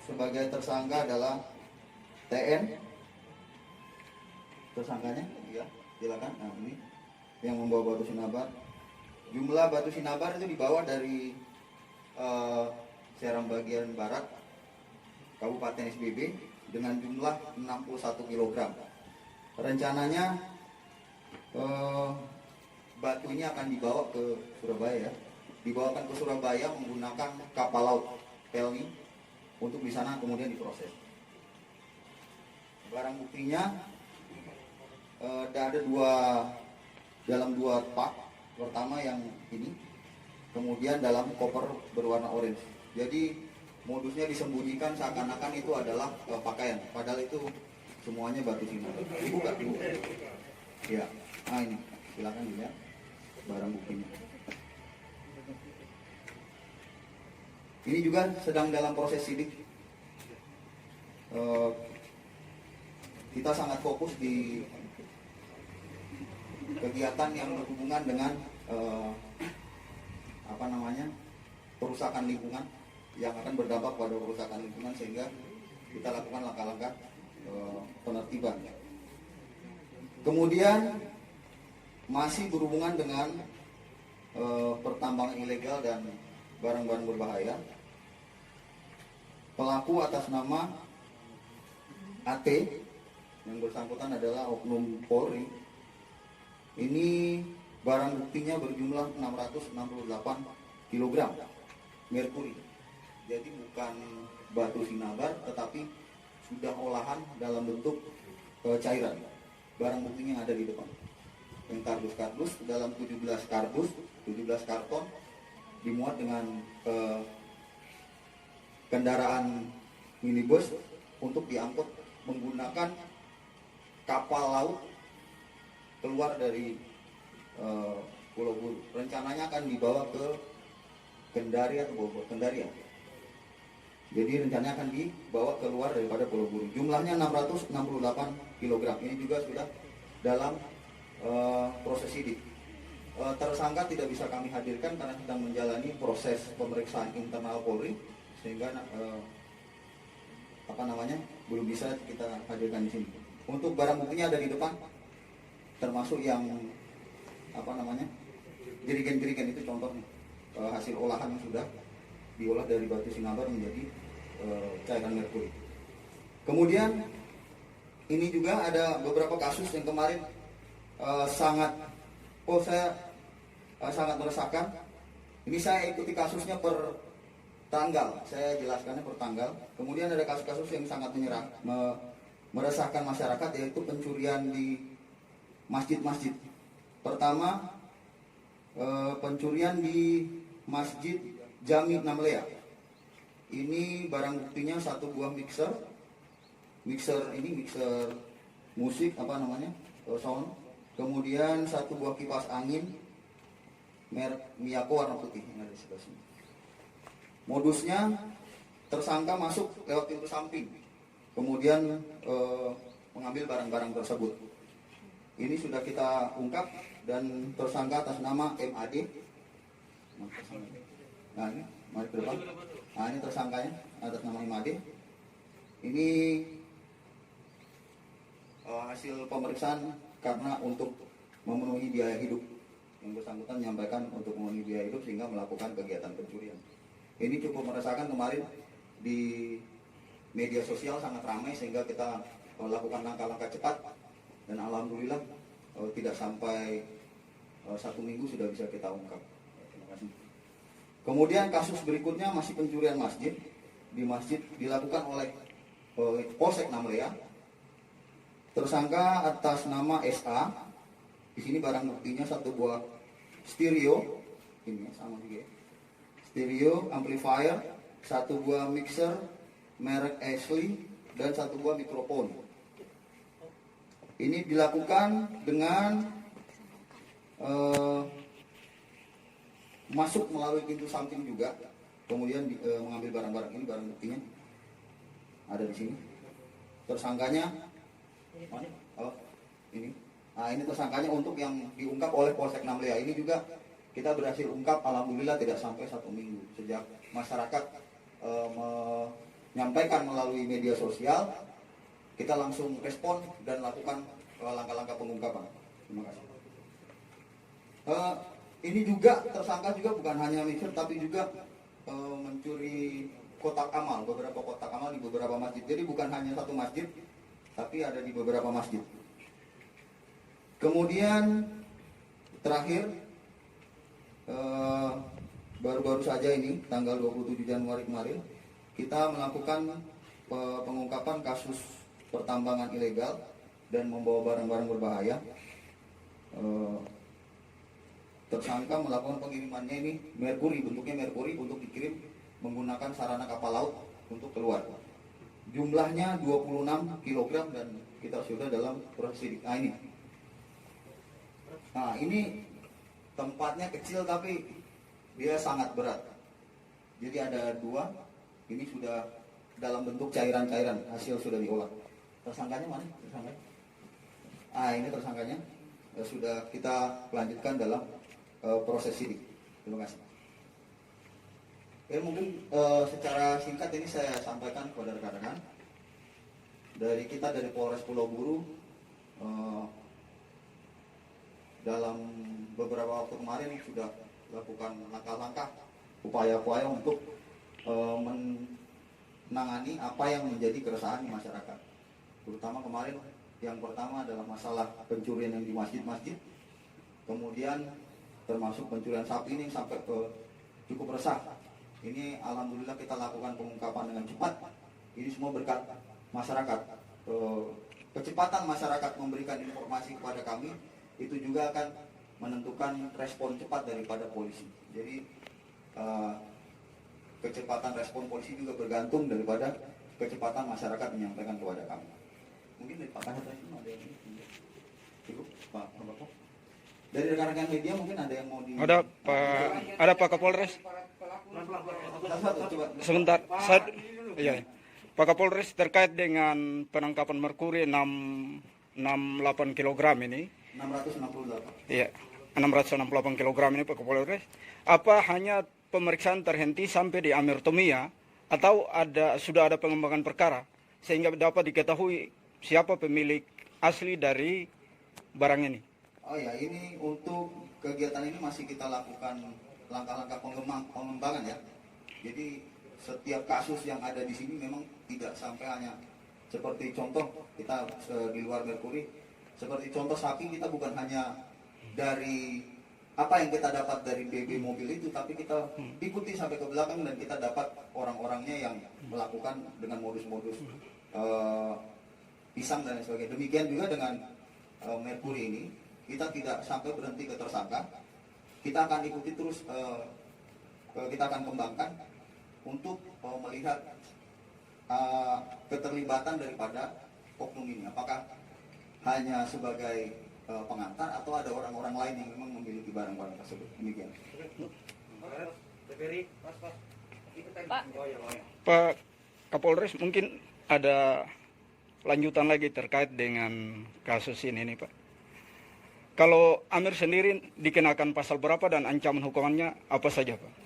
sebagai tersangka adalah TN. Tersangkanya, ya, silakan. Nah, ini yang membawa batu sinabar. Jumlah batu sinabar itu dibawa dari Serang bagian barat, Kabupaten SBB, dengan jumlah 61 kg. Rencananya batu ini akan dibawa ke Surabaya, dibawakan ke Surabaya menggunakan kapal laut Pelni untuk di sana kemudian diproses. Barang buktinya ada dalam dua pak. Pertama yang ini, kemudian dalam koper berwarna orange. Jadi modusnya disembunyikan seakan-akan itu adalah pakaian, padahal itu semuanya batu sinabar. Dibuka dulu. Ya, nah ini silakan dilihat barang buktinya. Ini juga sedang dalam proses sidik. Kita sangat fokus di kegiatan yang berhubungan dengan perusakan lingkungan yang akan berdampak pada kerusakan lingkungan, sehingga kita lakukan langkah-langkah penertiban. Kemudian masih berhubungan dengan pertambangan ilegal dan barang-barang berbahaya. Pelaku atas nama AT, yang bersangkutan adalah oknum Polri. Ini barang buktinya berjumlah 668 kg merkuri. Jadi bukan batu sinabar, tetapi sudah olahan dalam bentuk cairan. Barang buktinya ada di depan. Yang kardus-kardus dalam 17 karton dimuat dengan kendaraan minibus untuk diangkut menggunakan kapal laut keluar dari Pulau Buru. Rencananya akan dibawa ke Kendari atau Bogor, Kendari ya. Jadi rencananya akan dibawa keluar daripada Pulau Buru. Jumlahnya 668 kg. Ini juga sudah dalam proses sidik. Tersangka tidak bisa kami hadirkan karena sedang menjalani proses pemeriksaan internal Polri, sehingga belum bisa kita hadirkan di sini. Untuk barang buktinya ada di depan, termasuk yang jerigen-jerigen itu contohnya hasil olahan yang sudah diolah dari batu sinabar menjadi cairan merkuri. Kemudian ini juga ada beberapa kasus yang kemarin sangat meresahkan. Ini saya ikuti kasusnya per tanggal, saya jelaskannya per tanggal. Kemudian ada kasus-kasus yang sangat meresahkan masyarakat, yaitu pencurian di masjid-masjid. Pertama, pencurian di Masjid Jami Namlea. Ini barang buktinya satu buah mixer musik sound. Kemudian satu buah kipas angin merek Miyako warna putih yang ada di sebelah sini. Modusnya, tersangka masuk lewat pintu samping, kemudian mengambil barang-barang tersebut. Ini sudah kita ungkap dan tersangka atas nama MAD. Nah ini, mari ke depan. Nah ini tersangkanya atas nama MAD. Ini hasil pemeriksaan karena untuk memenuhi biaya hidup. Yang bersangkutan menyampaikan untuk memenuhi biaya hidup sehingga melakukan kegiatan pencurian. Ini cukup meresahkan, kemarin di media sosial sangat ramai sehingga kita melakukan langkah-langkah cepat dan alhamdulillah tidak sampai 1 minggu sudah bisa kita ungkap. Terima kasih. Kemudian kasus berikutnya masih pencurian masjid. Di masjid dilakukan oleh Polsek Namlea. Tersangka atas nama SA. Di sini barang buktinya satu buah stereo, ini sama juga. Stereo amplifier, satu buah mixer merek Ashley, dan satu buah mikrofon. Ini dilakukan dengan masuk melalui pintu samping juga, kemudian mengambil barang-barang. Ini barang buktinya ada di sini. Tersangkanya mana? Oh, ini. Nah, ini tersangkanya untuk yang diungkap oleh Polsek Namlea. Ini juga kita berhasil ungkap, alhamdulillah tidak sampai 1 minggu sejak masyarakat menyampaikan melalui media sosial, kita langsung respon dan lakukan langkah-langkah pengungkapan. Terima kasih. Ini juga tersangka juga bukan hanya mixer tapi juga mencuri kotak amal, beberapa kotak amal di beberapa masjid. Jadi bukan hanya satu masjid, tapi ada di beberapa masjid. Kemudian terakhir, baru-baru saja ini, tanggal 27 Januari kemarin, kita melakukan pengungkapan kasus pertambangan ilegal dan membawa barang-barang berbahaya. Tersangka melakukan pengirimannya ini merkuri, bentuknya merkuri untuk dikirim menggunakan sarana kapal laut untuk keluar. Jumlahnya 26 kg dan kita sudah dalam proses sidik. Ini tempatnya kecil tapi dia sangat berat. Jadi ada 2, ini sudah dalam bentuk cairan-cairan, hasil sudah diolah. Tersangkanya mana? Tersangkanya? Ini tersangkanya sudah kita lanjutkan dalam proses sidik. Terima kasih. Mungkin secara singkat ini saya sampaikan kepada rekan-rekan. Dari Polres Pulau Buru dalam beberapa waktu kemarin sudah lakukan langkah-langkah, upaya-upaya untuk menangani apa yang menjadi keresahan di masyarakat. Terutama kemarin yang pertama adalah masalah pencurian yang di masjid-masjid, kemudian termasuk pencurian sapi ini sampai ke cukup resah. Ini alhamdulillah kita lakukan pengungkapan dengan cepat. Ini semua berkat masyarakat. Kecepatan masyarakat memberikan informasi kepada kami itu juga akan menentukan respon cepat daripada polisi. Jadi kecepatan respon polisi juga bergantung daripada kecepatan masyarakat menyampaikan kepada kami. Mungkin dari Pak Kasat ada yang cukup, Pak Bapak. Dari rekan-rekan media mungkin ada yang mau di... Ada Pak Kapolres. Sebentar, iya. Pak Kapolres, terkait dengan penangkapan merkuri 68 kg ini. 668. Iya, 668 kg ini Pak Kapolres. Apa hanya pemeriksaan terhenti sampai di amertomia atau sudah ada pengembangan perkara sehingga dapat diketahui siapa pemilik asli dari barang ini? Oh ya, ini untuk kegiatan ini masih kita lakukan langkah-langkah pengembangan ya. Jadi setiap kasus yang ada di sini memang tidak sampai hanya seperti contoh kita di luar merkuri, seperti contoh sapi kita bukan hanya dari apa yang kita dapat dari BB mobil itu, tapi kita ikuti sampai ke belakang dan kita dapat orang-orangnya yang melakukan dengan modus-modus pisang dan sebagainya. Demikian juga dengan merkuri ini. Kita tidak sampai berhenti ke tersangka, kita akan ikuti terus, kita akan kembangkan untuk melihat keterlibatan daripada oknum ini. Apakah hanya sebagai pengantar atau ada orang-orang lain yang memang memiliki barang-barang tersebut. Demikian. Pak Kapolres, mungkin ada lanjutan lagi terkait dengan kasus ini nih Pak. Kalau Amir sendiri dikenakan pasal berapa dan ancaman hukumannya apa saja Pak?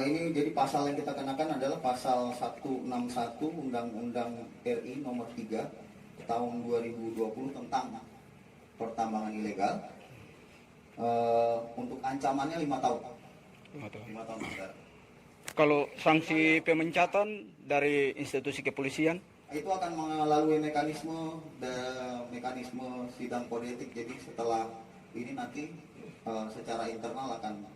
Ini jadi pasal yang kita kenakan adalah pasal 161 Undang-Undang RI nomor 3 tahun 2020 tentang pertambangan ilegal. Untuk ancamannya 5 tahun. 5 tahun penjara. Kalau sanksi pemencatan dari institusi kepolisian? Itu akan melalui mekanisme sidang kode etik. Jadi setelah ini nanti secara internal akan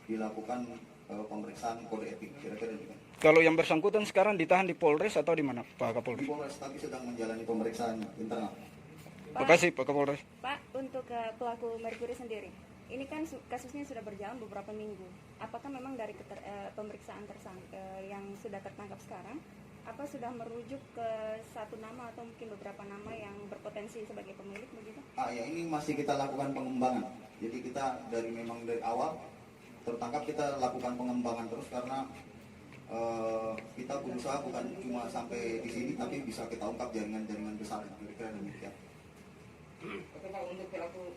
dilakukan pemeriksaan kode etik. Kira-kira juga. Kalau yang bersangkutan sekarang ditahan di Polres atau di mana Pak Kapolres? Di Polres, tapi sedang menjalani pemeriksaan internal. Terima kasih Pak Kapolres. Pak, untuk pelaku Merkuri sendiri, ini kan kasusnya sudah berjalan beberapa minggu. Apakah memang dari pemeriksaan tersangka yang sudah tertangkap sekarang, apa sudah merujuk ke satu nama atau mungkin beberapa nama yang berpotensi sebagai pemilik begitu? Ya ini masih kita lakukan pengembangan. Jadi kita dari awal tertangkap kita lakukan pengembangan terus karena kita berusaha bukan cuma sampai di sini tapi bisa kita ungkap jaringan-jaringan besar. Kira-kira demikian. Oke Pak, untuk pelaku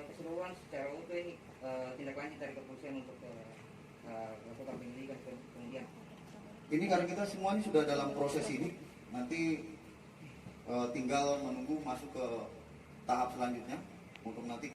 keseluruhan secara utuh ini tindak lanjut dari kepolisian untuk ini karena kita semua ini sudah dalam proses ini, nanti tinggal menunggu masuk ke tahap selanjutnya untuk nanti